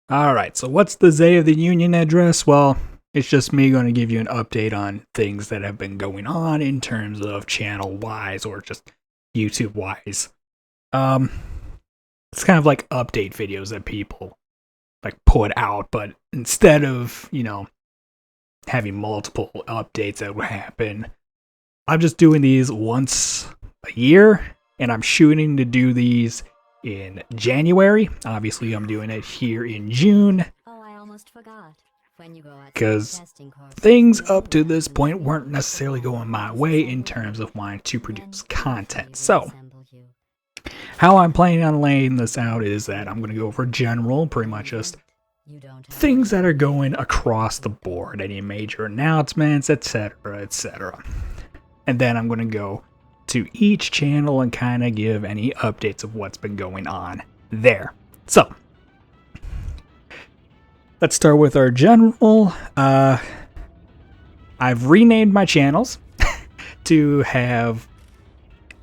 Alright, so what's the Day of the Union address? Well, it's just me going to give you an update on things that have been going on in terms of channel-wise or just YouTube-wise. It's kind of like update videos that people like put out, but instead of, having multiple updates that would happen, I'm just doing these once a year, and I'm shooting to do these in January. Obviously, I'm doing it here in June. Oh, I almost forgot. Because things up to this point weren't necessarily going my way in terms of wanting to produce content. So, how I'm planning on laying this out is that I'm going to go over general, pretty much just things that are going across the board, any major announcements, etc., etc. And then I'm going to go to each channel and kind of give any updates of what's been going on there. So, let's start with our general. I've renamed my channels to have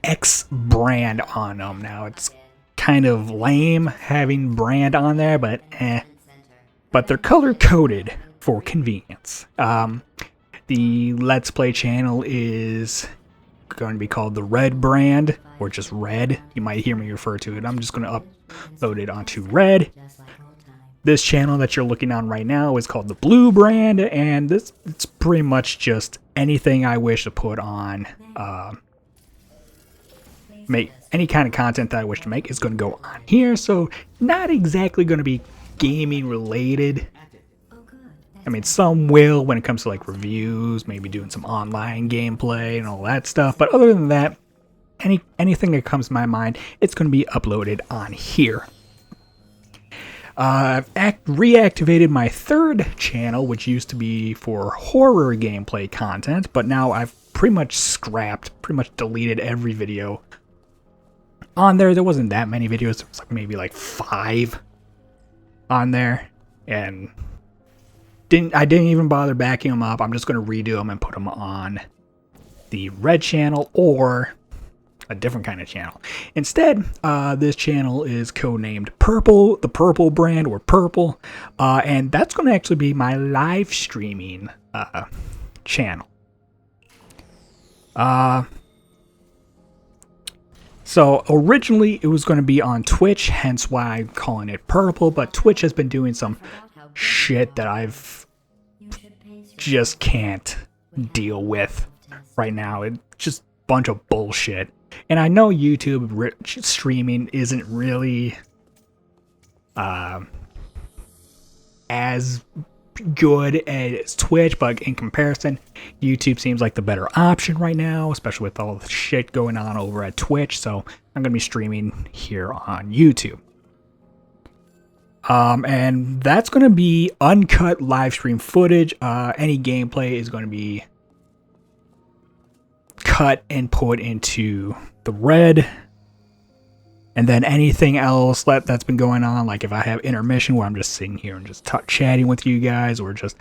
X brand on them. Now, it's kind of lame having brand on there, but But they're color-coded for convenience. The Let's Play channel is going to be called the Red brand, or just Red. You might hear me refer to it. I'm just going to upload it onto Red. This channel that you're looking on right now is called the Blue brand, and it's pretty much just anything I wish to put on, make any kind of content that I wish to make is going to go on here. So not exactly going to be gaming related. I mean, some will when it comes to like reviews, maybe doing some online gameplay and all that stuff. But other than that, anything that comes to my mind, it's going to be uploaded on here. I've reactivated my third channel, which used to be for horror gameplay content, but now I've pretty much deleted every video on there. There wasn't that many videos. There was like maybe like 5 on there, and I didn't even bother backing them up. I'm just going to redo them and put them on the Red channel or a different kind of channel. Instead, this channel is codenamed Purple, the Purple brand, or Purple, and that's going to actually be my live streaming channel. So originally it was going to be on Twitch, hence why I'm calling it Purple, but Twitch has been doing some shit that I've just can't deal with right now. It's just a bunch of bullshit. And I know YouTube streaming isn't really as good as Twitch, but in comparison, YouTube seems like the better option right now, especially with all the shit going on over at Twitch. So I'm going to be streaming here on YouTube. And that's going to be uncut live stream footage. Any gameplay is going to be cut and put into the Red. And then anything else that's been going on, like if I have intermission where I'm just sitting here and just chatting with you guys, or just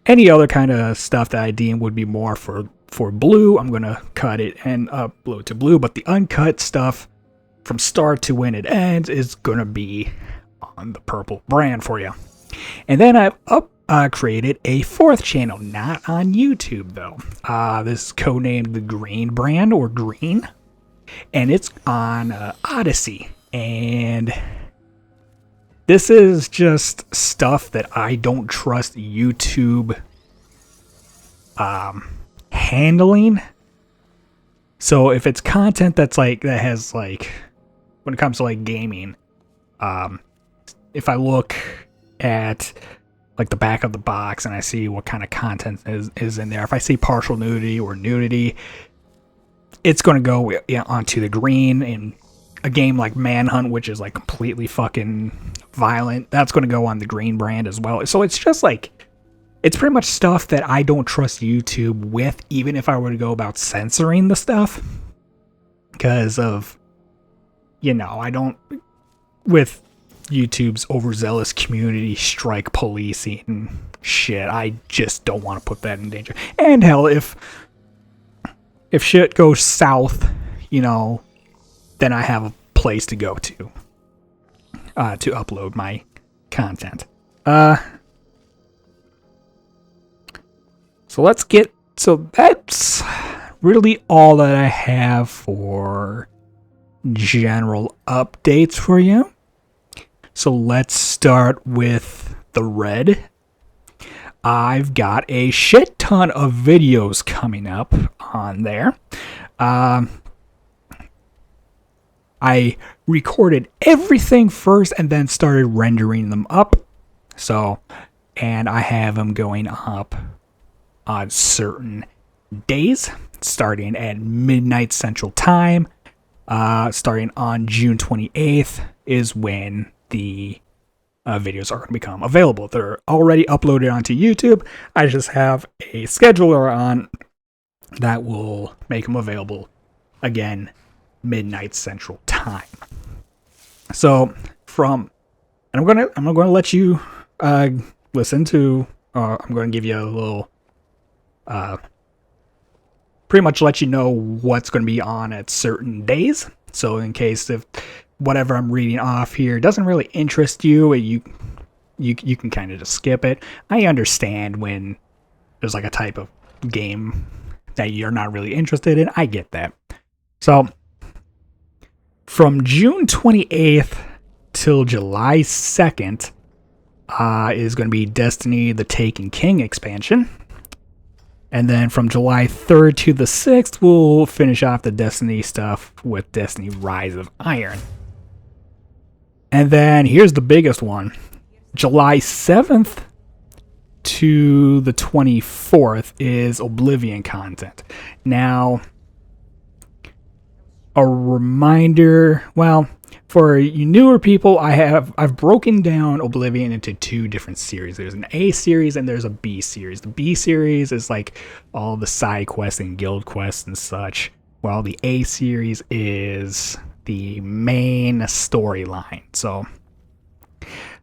any other kind of stuff that I deem would be more for Blue, I'm going to cut it and upload to Blue. But the uncut stuff from start to when it ends is going to be on the Purple brand for you. And then I've created a 4th channel, not on YouTube though. This is codenamed the Green brand, or Green. And it's on Odyssey, and this is just stuff that I don't trust YouTube handling. So if it's content that's like that has like, when it comes to like gaming, if I look at like the back of the box and I see what kind of content is in there, if I see partial nudity or nudity, it's going to go onto the Green. In a game like Manhunt, which is like completely fucking violent, that's going to go on the Green brand as well. So it's just like, it's pretty much stuff that I don't trust YouTube with, even if I were to go about censoring the stuff. Because of, I don't, with YouTube's overzealous community strike policing and shit, I just don't want to put that in danger. And hell, if shit goes south, then I have a place to go to upload my content. So that's really all that I have for general updates for you. So let's start with the red. I've got a shit ton of videos coming up on there. I recorded everything first and then started rendering them up. And I have them going up on certain days, starting at midnight Central Time. Starting on June 28th is when the videos are going to become available. They're already uploaded onto YouTube. I just have a scheduler on that will make them available again midnight Central Time. So and I'm gonna let you listen to. I'm going to give you a little. Pretty much let you know what's going to be on at certain days. So in case if whatever I'm reading off here doesn't really interest you, you can kind of just skip it. I understand when there's like a type of game that you're not really interested in. I get that. So from June 28th till July 2nd is going to be Destiny the Taken King expansion. And then from July 3rd to the 6th, we'll finish off the Destiny stuff with Destiny Rise of Iron. And then here's the biggest one. July 7th to the 24th is Oblivion content. Now, a reminder, well, for you newer people, I've broken down Oblivion into two different series. There's an A series and there's a B series. The B series is like all the side quests and guild quests and such, while the A series is the main storyline. So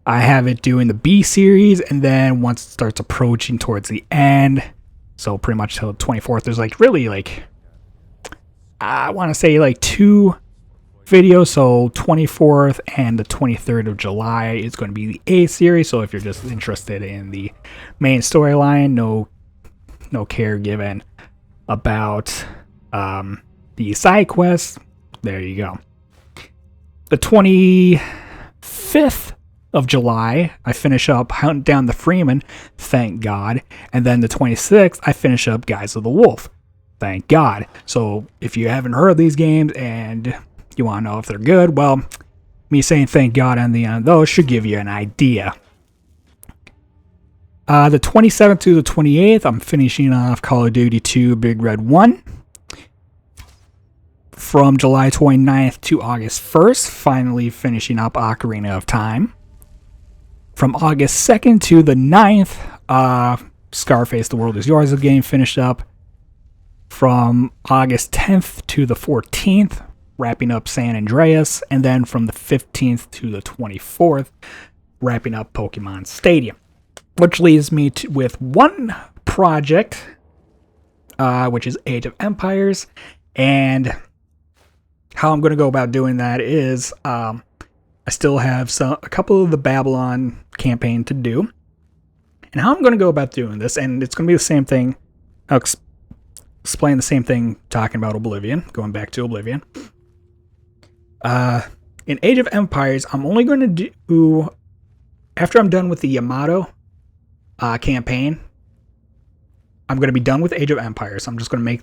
I have it doing the B series, and then once it starts approaching towards the end, so pretty much till the 24th, there's like really like, I want to say like 2 videos. So 24th and the 23rd of July is going to be the A series. So if you're just interested in the main storyline, no care given about the side quests, there you go. The 25th of July, I finish up Hunt Down the Freeman, thank God. And then the 26th, I finish up Guys of the Wolf, thank God. So if you haven't heard of these games and you want to know if they're good, well, me saying thank God on the end of those should give you an idea. The 27th to the 28th, I'm finishing off Call of Duty 2 Big Red 1. From July 29th to August 1st, finally finishing up Ocarina of Time. From August 2nd to the 9th, Scarface The World Is Yours game finished up. From August 10th to the 14th, wrapping up San Andreas. And then from the 15th to the 24th, wrapping up Pokemon Stadium. Which leaves me with one project, which is Age of Empires. And how I'm going to go about doing that is I still have a couple of the Babylon campaign to do. And how I'm going to go about doing this, and it's going to be the same thing. I'll explain the same thing talking about Oblivion, going back to Oblivion. In Age of Empires, I'm only going to do, after I'm done with the Yamato campaign, I'm going to be done with Age of Empires. I'm just going to make,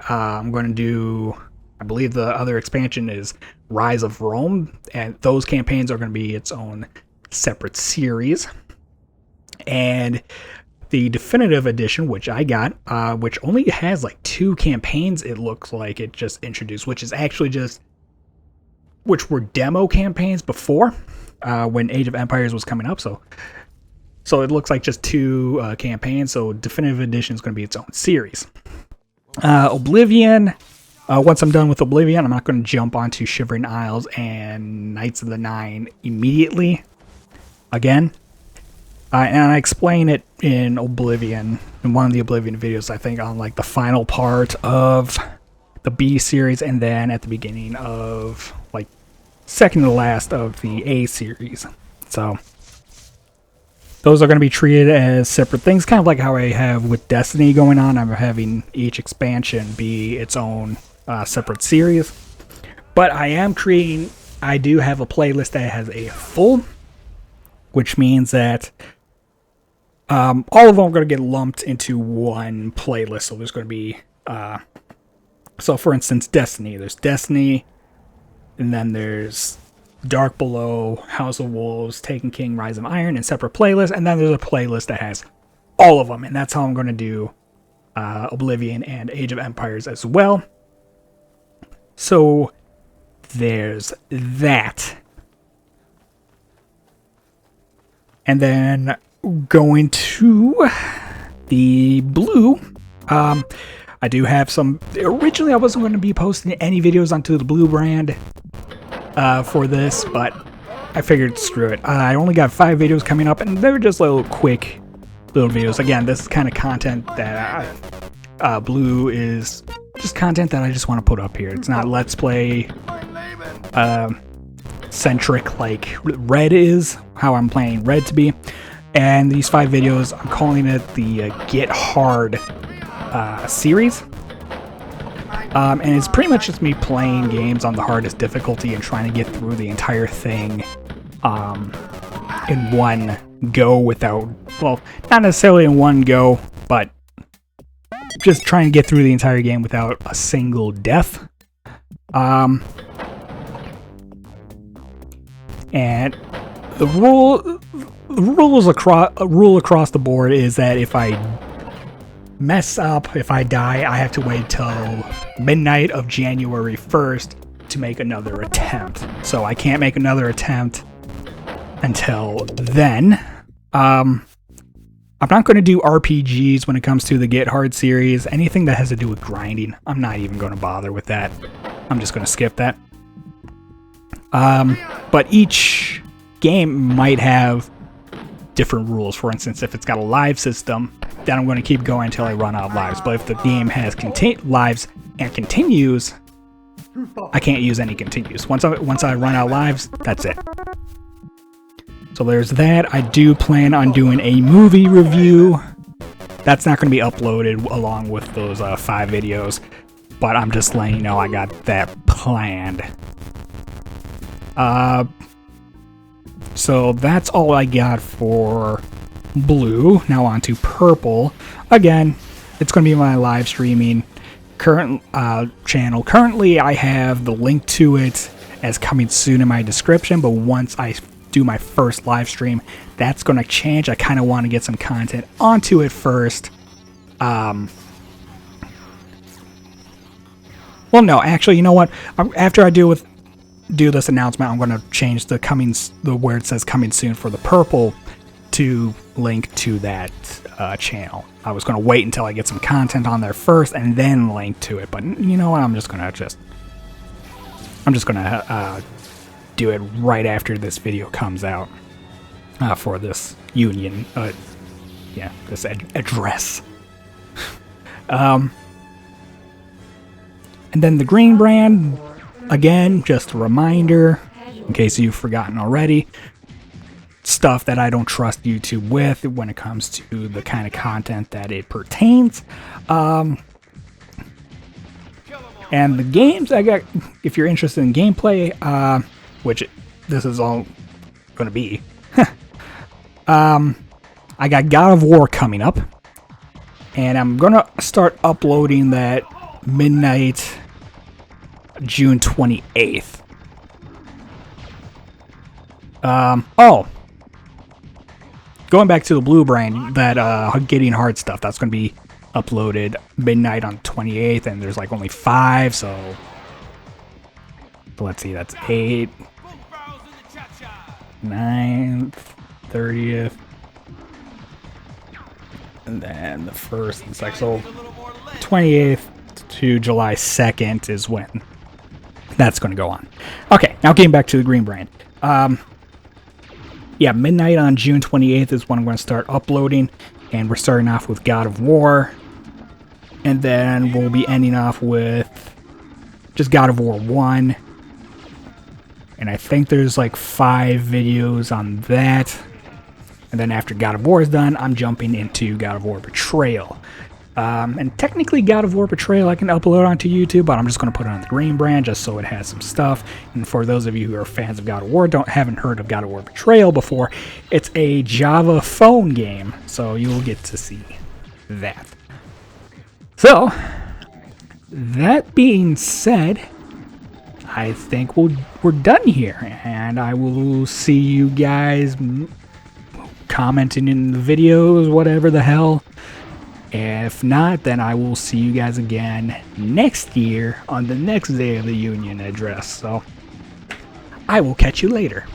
I'm going to do, I believe the other expansion is Rise of Rome, and those campaigns are going to be its own separate series. And the definitive edition, which I got, which only has like 2 campaigns, it looks like it just introduced, which is actually just, which were demo campaigns before, when Age of Empires was coming up. So it looks like just 2 campaigns. So definitive edition is going to be its own series. Oblivion. Once I'm done with Oblivion, I'm not going to jump onto Shivering Isles and Knights of the Nine immediately. Again. And I explain it in Oblivion, in one of the Oblivion videos, I think, on like the final part of the B series, and then at the beginning of like second to last of the A series. So those are going to be treated as separate things, kind of like how I have with Destiny going on. I'm having each expansion be its own separate series. But I do have a playlist that has a full, which means that all of them are going to get lumped into one playlist. So there's going to be, so for instance, Destiny. There's Destiny, and then there's Dark Below, House of Wolves, Taken King, Rise of Iron in separate playlists, and then there's a playlist that has all of them, and that's how I'm going to do Oblivion and Age of Empires as well. So there's that. And then going to the blue, I do have some. Originally, I wasn't going to be posting any videos onto the blue brand for this, but I figured screw it. I only got 5 videos coming up, and they were just little quick little videos. Again, this is kind of content that blue is just content that I just want to put up here. It's not Let's Play centric like Red is, how I'm planning Red to be. And these 5 videos, I'm calling it the Get Hard series. And it's pretty much just me playing games on the hardest difficulty and trying to get through the entire thing in one go without, well, not necessarily in one go, but just trying to get through the entire game without a single death. And the rule across the board is that if I mess up, if I die, I have to wait till midnight of January 1st to make another attempt. So I can't make another attempt until then. I'm not going to do RPGs when it comes to the Get Hard series. Anything that has to do with grinding, I'm not even going to bother with that. I'm just going to skip that. But each game might have different rules. For instance, if it's got a live system, then I'm going to keep going until I run out of lives. But if the game has lives and continues, I can't use any continues. Once I run out of lives, that's it. So there's that. I do plan on doing a movie review. That's not going to be uploaded along with those 5 videos, but I'm just letting you know I got that planned. So that's all I got for blue. Now on to purple. Again, it's going to be my live streaming current channel. Currently, I have the link to it as coming soon in my description, but once I do my first live stream, that's going to change. I kind of want to get some content onto it first. Well, no, actually, you know what? After I do this announcement, I'm going to change the where it says coming soon for the purple to link to that channel. I was going to wait until I get some content on there first and then link to it, but you know what? I'm just going to do it right after this video comes out for this union, this address. And then the green brand, again, just a reminder, in case you've forgotten already, stuff that I don't trust YouTube with when it comes to the kind of content that it pertains. And the games I got, if you're interested in gameplay, which this is all going to be, I got God of War coming up, and I'm going to start uploading that midnight June 28th. Going back to the blue brand, that Getting Hard stuff, that's going to be uploaded midnight on 28th, and there's like only 5, so let's see, that's 8, 9th, 30th, and then the 1st and 2nd, so 28th to July 2nd is when that's going to go on. Okay, now getting back to the green brand. Yeah, midnight on June 28th is when I'm going to start uploading, and we're starting off with God of War, and then we'll be ending off with just God of War 1, and I think there's like 5 videos on that. And then after God of War is done, I'm jumping into God of War Betrayal. And technically God of War Betrayal I can upload onto YouTube, but I'm just going to put it on the Green Brand just so it has some stuff. And for those of you who are fans of God of War, haven't heard of God of War Betrayal before, it's a Java phone game, so you'll get to see that. So, that being said, I think we're done here, and I will see you guys commenting in the videos, whatever the hell. If not, then I will see you guys again next year on the next Day of the Union address. So, I will catch you later.